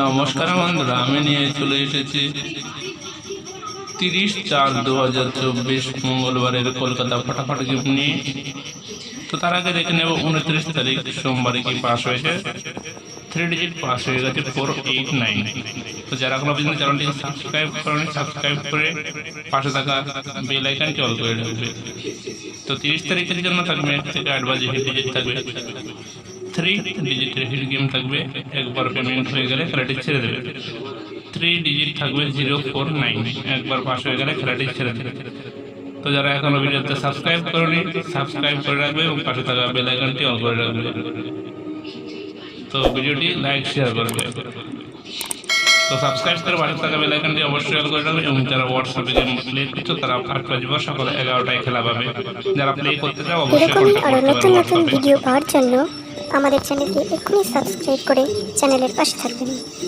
নমস্কার বন্ধুরা, আমি নিয়ে চলে এসেছি 30/4/2024 মঙ্গলবারের কলকাতা ফটাফট গেম নিয়ে। তো তার আগে দেখে নেব 29 তারিখ সোমবারে কি পাস হয়েছে। 3 ডিজিট পাস হয়ে গেছে 489। তো যারা কোনো পর্যন্ত চ্যানেলটিকে সাবস্ক্রাইব করেন, সাবস্ক্রাইব করে পাশে থাকা বেল আইকনটি অল করে রাখবে। তো 30 তারিখের জন্য থাকবে 1 থেকে 8 বাজে হিট ডিজিট থাকবে। 3 ডিজিটের হিট গেম থাকবে, একবার পেমেন্ট হয়ে গেলে খেলাটি ছেড়ে দেবে। 3 ডিজিট থাকবে 049, একবার পাস হয়ে গেলে খেলাটি ছেড়ে দেবে। তো যারা এখনো ভিডিওতে সাবস্ক্রাইব করেনি, সাবস্ক্রাইব করে রাখবে এবং পাশে থাকা বেল আইকনটি অন করে রাখবে। তো ভিডিওটি লাইক শেয়ার করবে। তো সাবস্ক্রাইব করে পাশে থাকা বেল আইকনটি অবশ্যই অন করে রাখবে। এবং যারা হোয়াটসঅ্যাপে গেম প্লে করছো তারা 8 বাজে সকালে 11টায় খেলা পাবে। যারা প্লে করতে চাও অবশ্যই কন্টাক্ট করতে পারো। নতুন ভিডিও পাওয়ার জন্য আমাদের চ্যানেলটি এক্ষুনি সাবস্ক্রাইব করে চ্যানেলের পাশে থাকবেন।